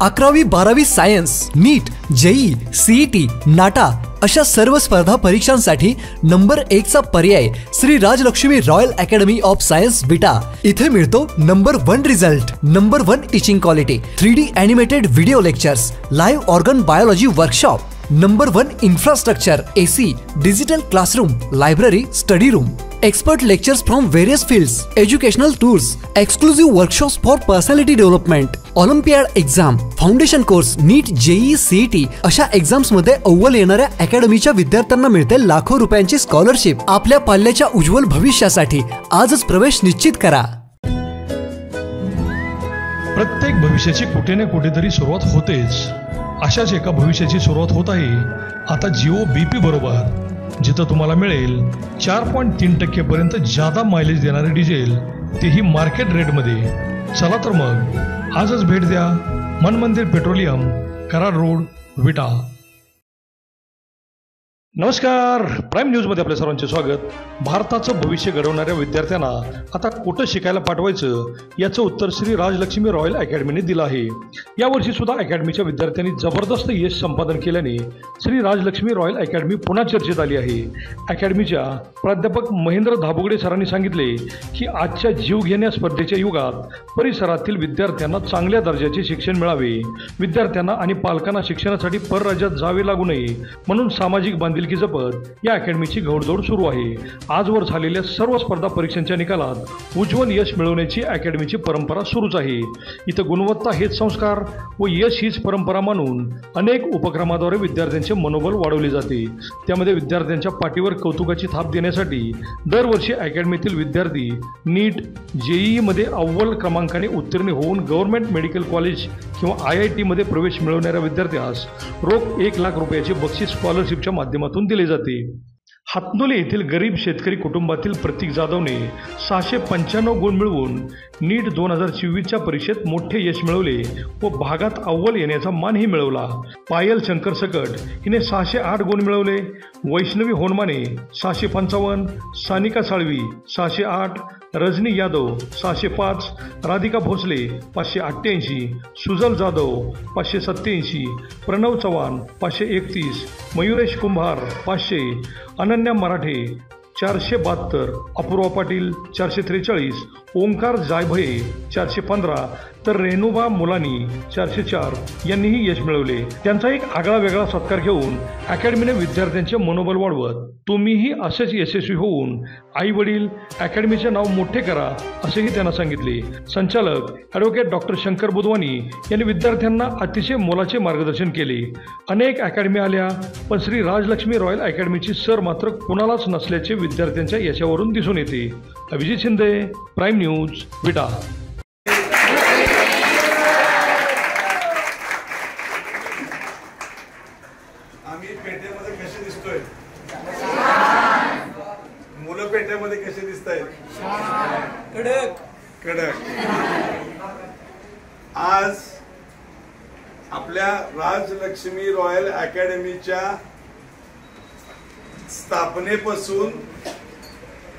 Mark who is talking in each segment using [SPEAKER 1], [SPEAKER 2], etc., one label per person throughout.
[SPEAKER 1] 11वी 12वी science, NEET, JEE, CET, NATA अशा सर्व स्पर्धा परीक्षांसाठी नंबर 1 चा पर्याय Shri Rajlakshmi royal academy of science Vita. इथे मिळतो number 1 result, number 1 teaching quality, 3D animated video lectures, live organ biology workshop, number 1 infrastructure, AC, digital classroom, library, study room, expert lectures from various fields, educational tours, exclusive workshops for personality development, Olympiad exam, foundation course, NEET, JEE, CET अशा exams मध्ये अव्वल येणाऱ्या अकॅडमीच्या विद्यार्थ्यांना मिळते लाखो रुपयांची scholarship. आपल्या पाल्याच्या उज्ज्वल भविष्यासाठी आजच प्रवेश निश्चित करा।
[SPEAKER 2] प्रत्येक भविष्याची कुठे ना कुठेतरी सुरुवात होतेच। अशाच एका भविष्याची सुरुवात होत आहे आता जिओ BP बरोबर, जिथं तुम्हाला मिळेल 4.3% पर्यंत जादा मायलेज देणारे डिझेल, तेही मार्केट रेटमध्ये। चला तर मग आजच भेट द्या मन मंदिर पेट्रोलियम, कराड रोड, विटा। नमस्कार, प्राईम न्यूजमध्ये आपल्या सर्वांचे स्वागत। भारताचं भविष्य घडवणाऱ्या विद्यार्थ्यांना आता कुठं शिकायला पाठवायचं याचं उत्तर श्री राजलक्ष्मी रॉयल अकॅडमीने दिलं आहे। यावर्षी सुद्धा अकॅडमीच्या विद्यार्थ्यांनी जबरदस्त यश संपादन केल्याने श्री राजलक्ष्मी रॉयल अकॅडमी पुन्हा चर्चेत आली आहे। अकॅडमीच्या प्राध्यापक महेंद्र धाबुगडे सरांनी सांगितले की आजच्या जीवघेण्या स्पर्धेच्या युगात परिसरातील विद्यार्थ्यांना चांगल्या दर्जाचे शिक्षण मिळावे, विद्यार्थ्यांना आणि पालकांना शिक्षणासाठी परराज्यात जावे लागू नये म्हणून सामाजिक बांधिलकी जपत या अकॅडमीची घोडदौड सुरू आहे। आजवर झालेल्या सर्व स्पर्धा परीक्षांच्या निकालात उज्ज्वल यश मिळवण्याची अकॅडमीची परंपरा सुरूच आहे। इथं गुणवत्ता हेच संस्कार व यश हीच परंपरा मानून अनेक उपक्रमाद्वारे विद्यार्थ्यांचे मनोबल वाढवले जाते। त्यामध्ये विद्यार्थ्यांच्या पाठीवर कौतुकाची थाप देण्यासाठी दरवर्षी अकॅडमीतील विद्यार्थी नीट, JEE मध्ये अव्वल क्रमांकाने उत्तीर्ण होऊन गव्हर्नमेंट मेडिकल कॉलेज किंवा IIT मध्ये प्रवेश मिळवणाऱ्या विद्यार्थ्यास रोख 1 लाख रुपयाचे बक्षीस स्कॉलरशिपच्या माध्यमातून दिले जाते। हातनोली येथील गरीब शेतकरी कुटुंबातील प्रतीक जाधवने 695 गुण मिळवून नीट 2024च्या परीक्षेत मोठे यश मिळवले व भागात अव्वल येण्याचा मानही मिळवला। पायल शंकर सकट हिने 608 गुण मिळवले, वैष्णवी होनमाने 655, सानिका साळवी 608, रजनी यादव 605, राधिका भोसले 588, सुजल जाधव 587, प्रणव चव्हाण 531, मयुरेश कुंभार 500, अनन्या मराठे 472, अपूर्वा पाटील 443, ओंकार जायभये 415 तर रेणुबा मुलानी 404 यांनीही यश मिळवले। त्यांचा एक आगळा वेगळा सत्कार घेऊन अकॅडमीने विद्यार्थ्यांचे मनोबल वाढवत तुम्हीही असेच यशस्वी होऊन आई वडील अकॅडमीचे नाव मोठे करा असेही त्यांना सांगितले। संचालक ॲडव्होकेट डॉक्टर शंकर बुधवानी यांनी विद्यार्थ्यांना अतिशय मोलाचे मार्गदर्शन केले। अनेक अकॅडमी आल्या पण श्री राजलक्ष्मी रॉयल अकॅडमीची सर मात्र कुणालाच नसल्याचे विद्यार्थ्यांच्या यशावरून दिसून येते। अभिजित शिंदे, प्राईम न्यूज, विटा।
[SPEAKER 3] आम्ही पेठेमध्ये कसे दिसतोय? मुलं पेठेमध्ये कसे दिसतायत? कडक कडक। आज आपल्या राजलक्ष्मी रॉयल अकॅडमीच्या स्थापनेपासून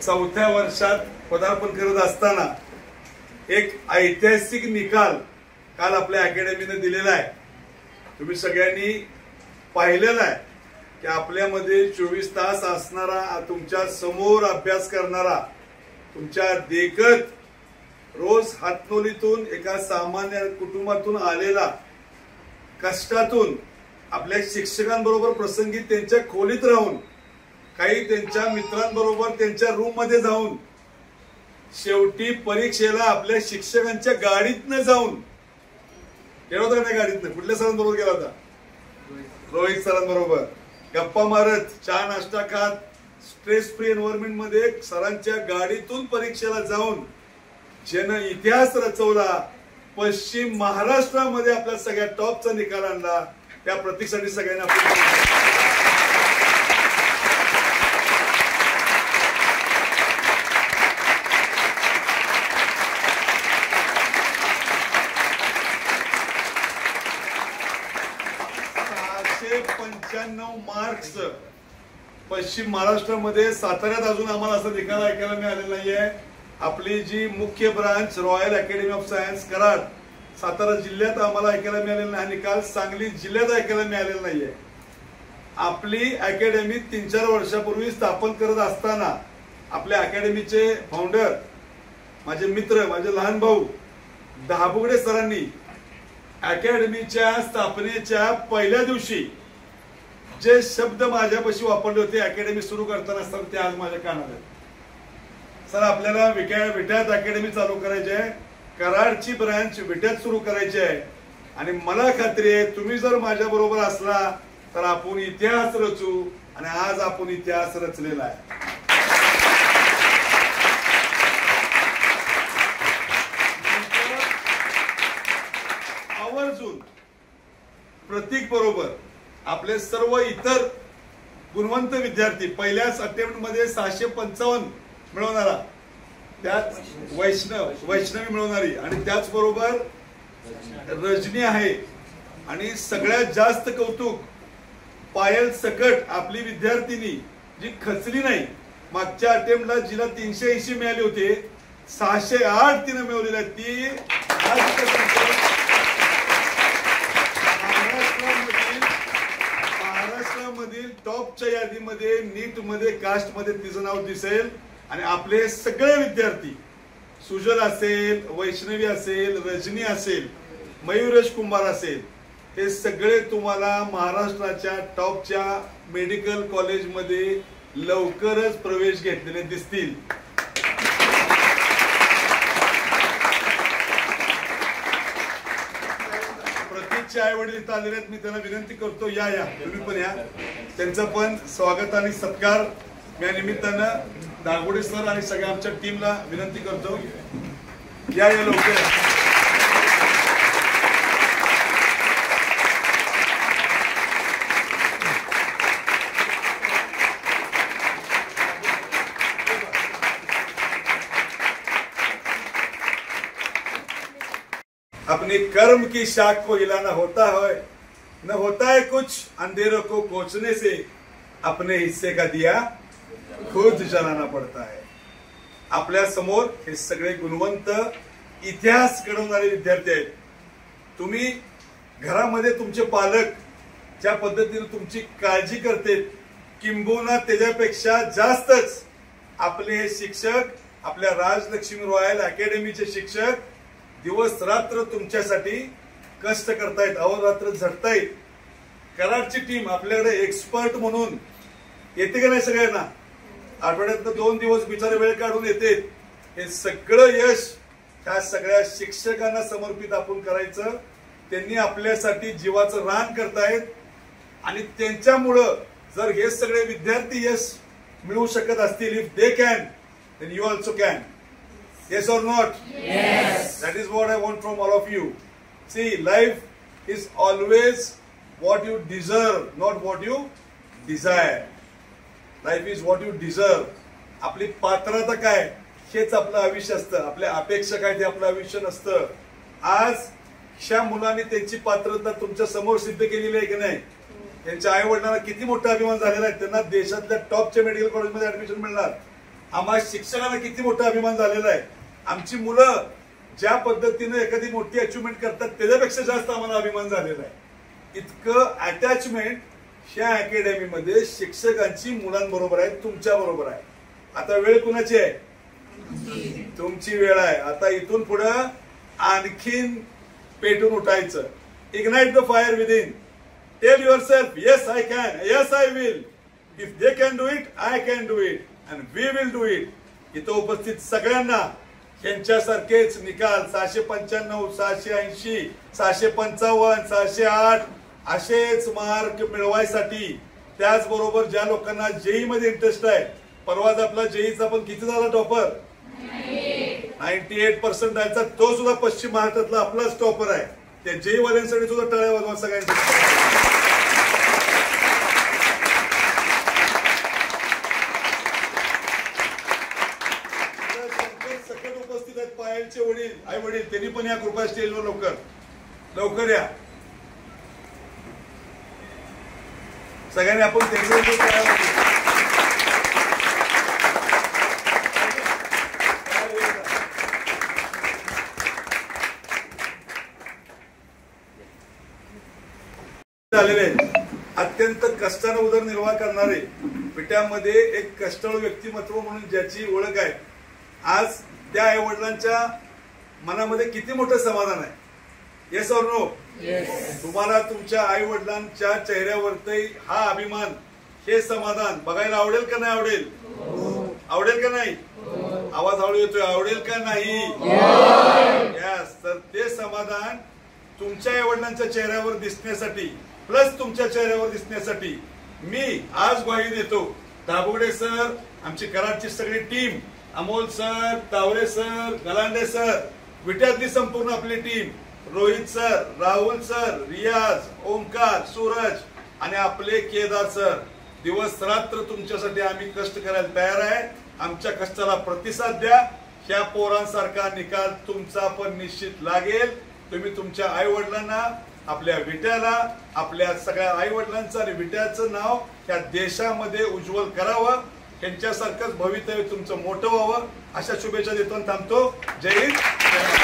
[SPEAKER 3] 4थ्या वर्षात पदार्पण करत असताना एक ऐतिहासिक निकाल काल आपल्या अकॅडमीने दिलेला आहे। तुम्ही सगळ्यांनी पाहिलेला आहे की आपल्यामध्ये 24 तास असणारा, तुमच्या समोर अभ्यास करणारा, तुमच्या देखत रोज हातनोलीतून एका सामान्य कुटुंबातून आलेला, कष्टातून आपल्या शिक्षकांबरोबर प्रसंगी त्यांच्या खोलीत राहून, काही त्यांच्या मित्रांबरोबर त्यांच्या रूम मध्ये जाऊन, शेवटी परीक्षेला आपल्या शिक्षकांच्या गाडीतनं जाऊन गेला होता का? गाडीतनं कुठल्या सरांबरोबर गेला होता? रोहित सरांबरोबर गप्पा मारत, चहा नाश्ता खात, स्ट्रेस फ्री एन्व्हायरमेंट मध्ये सरांच्या गाडीतून परीक्षेला जाऊन जन इतिहास रचवला। पश्चिम महाराष्ट्रामध्ये आपल्या सगळ्या टॉपचा निकाल आणला। त्या प्रतीकसाठी सगळ्यांना मार्क्स पश्चिम महाराष्ट्रामध्ये साताऱ्यात अजून आम्हाला असा निकाल ऐकायला मिळालेला नाहीये। आपली जी मुख्य branch royal academy of science Karad Satara जिल्ह्यात आम्हाला ऐकायला मिळालेला नाही, निकाल सांगली जिल्ह्यात ऐकायला मिळालेला नाहीये. आपली अकॅडमी 3-4 वर्षापूर्वी स्थापन करत असताना आपल्या अकॅडमीचे फाउंडर, माझे मित्र, माझे लहान भाऊ दहाबुगडे सरांनी अकॅडमीच्या स्थापनेच्या पहिल्या दिवशी जे शब्द माझ्यापाशी वापरले होते अकॅडमी सुरू करताना, सर ते आज माझ्या कानात आहेत. सर आपल्याला विट्यात अकॅडमी चालू करायची आहे, कराडची ब्रांच विट्यात सुरू करायची आहे आणि मला खात्री आहे तुम्ही जर माझ्या बरोबर असला तर आपण इतिहास रचू. आणि आज आपण इतिहास रचलेला आहे. आवर्जून प्रतीक बरोबर आपले सर्व इतर गुणवंत विद्यार्थी, पहिल्याच अटेम्प्ट मध्ये 655 मिळवणारा, त्यात वैष्णवी मिळवणारी आणि त्याचबरोबर रजनी आहे. आणि सगळ्यात जास्त कौतुक पायल सकट आपली विद्यार्थिनी जी खचली नाही. मागच्या अटेम्प्टला जिला 380 मिळाले होते, 608 तिने मिळवलेली आहे. ती महाराष्ट्रामधील टॉपच्या यादीमध्ये नीट मध्ये कास्ट मध्ये तिचं नाव दिसेल. आणि आपले सगळे विद्यार्थी, सुजल असेल, वैष्णवी असेल, रजनी असेल, मयुरेश कुंभार असेल, हे सगळे तुम्हाला महाराष्ट्राच्या टॉपच्या मेडिकल कॉलेजमध्ये लवकरच प्रवेश घेतलेले दिसतील. प्रतीकचे आई वडील इथं आलेले आहेत. मी त्यांना विनंती करतो, या तुम्ही पण या. त्यांचं पण स्वागत आणि सत्कार या निमित्तानं दागोडे सर आणि सगळ्या आमच्या टीमला विनंती करतो, या लवकर. अपने कर्म की शाख को हिलाना होता है, न होता है कुछ अंधेरों को कोचने से, अपने हिस्से का दिया खुद जलाना पड़ता है. आपल्या समोर हे सगळे गुणवंत इतिहास घडवणारे विद्यार्थी आहेत. तुम्ही घरामध्ये तुमचे पालक ज्या पद्धतीने तुमची काळजी करतात, किंबहुना त्याच्यापेक्षा जास्तच आपले हे शिक्षक, आपल्या राजलक्ष्मी रॉयल अकॅडमीचे शिक्षक दिवस रात्र तुमच्यासाठी कष्ट करतायत, अहोरात्र झटतायत. कराडची टीम आपल्याकडे एक्सपर्ट म्हणून येते का नाही सगळ्यांना? आठवड्यातनं 2 दिवस बिचारे वेळ काढून येते. हे सगळं यश ह्या सगळ्या शिक्षकांना समर्पित आपण करायचं. त्यांनी आपल्यासाठी जीवाचं रान करतायत आणि त्यांच्यामुळं जर हे सगळे विद्यार्थी यश मिळवू शकत असतील, if they can then you also can. Yes or not?
[SPEAKER 4] Yes.
[SPEAKER 3] That is what I want from all of you. See, life is always what you deserve, not what you desire. Life is what you deserve. आपली पात्रता काय हेच आपलं आयुष्य असतं. आपल्या अपेक्षा काय ते आपलं आयुष्य नसतं. आज ह्या मुलांनी त्यांची पात्रता तुमच्या समोर सिद्ध केलेली आहे की नाही? त्यांच्या आई वडिलांना किती मोठा अभिमान झालेला आहे. त्यांना देशातल्या टॉपच्या मेडिकल कॉलेजमध्ये ऍडमिशन मिळणार. आम्हा शिक्षकांना किती मोठा अभिमान झालेला आहे. आमची मुलं ज्या पद्धतीने एखादी मोठी अचिव्हमेंट करतात त्याच्यापेक्षा जास्त आम्हाला अभिमान झालेला आहे. इतकं अटॅचमेंट ह्या अकॅडमीमध्ये शिक्षकांची मुलांबरोबर आहे, तुमच्या बरोबर आहे. आता वेळ कुणाची आहे? तुमची वेळ आहे. आता इथून पुढे आणखीन पेटून उठायचं. Ignite the fire within. Tell yourself, yes I can, yes I will. If they can do it, I can do it and we will do it. इथं उपस्थित सगळ्यांना यांच्यासारखेच निकाल 695, 680, 655, 608 असेच मार्क मिळवायसाठी, त्याचबरोबर ज्या लोकांना जेई मध्ये इंटरेस्ट आहे, परवाच आपला जेईचा पण किती झाला टॉपर? 98% जायचा. तो सुद्धा पश्चिम महाराष्ट्रातला आपलाच टॉपर आहे. त्या जेई वाल्यांसाठी सुद्धा टाळ्या वाजवा सगळ्यांसाठी. पायलचे वडील, आई वडील, त्यांनी पण या कृपा स्टेजवर लवकर लवकर या. सगळ्यांनी आपण आलेले आहेत. अत्यंत कष्टाने उदरनिर्वाह करणारे विट्यामध्ये एक कष्टाळू व्यक्तिमत्व म्हणून ज्याची ओळख आहे. आज त्या आई वडिलांच्या मनामध्ये किती मोठं समाधान आहे. Yes or no? तुम्हाला तुमच्या आई वडिलांच्या चेहऱ्यावरती हा अभिमान, हे समाधान बघायला आवडेल का नाही आवडेल? आवडेल का नाही? आवाज हळू येतोय. आवडेल का नाही? यस. तर ते समाधान तुमच्या आई वडिलांच्या चेहऱ्यावर दिसण्यासाठी प्लस तुमच्या चेहऱ्यावर दिसण्यासाठी मी आज ग्वाही देतो. दाभोगडे सर, आमची कराडची सगळी team, Amol sir, Taware sir, Galande sir, विट्यातली संपूर्ण आपली team, Rohit sir, Rahul sir, Riyaz, Omkar, Suraj आणि आपले केदार सर, दिवस रात्र तुमच्यासाठी आम्ही कष्ट करायला तयार आहे. आमच्या कष्टाला प्रतिसाद द्या. ह्या पोरांसारखा निकाल तुमचा पण निश्चित लागेल. तुम्ही तुमच्या आई वडिलांना, आपल्या विट्याला, आपल्या सगळ्या आई वडिलांचं आणि विट्याचं नाव या देशामध्ये उज्ज्वल करावं. त्यांच्यासारखंच भवितव्य तुमचं मोठं व्हावं अशा शुभेच्छा देतो. थांबतो. जय हिंद.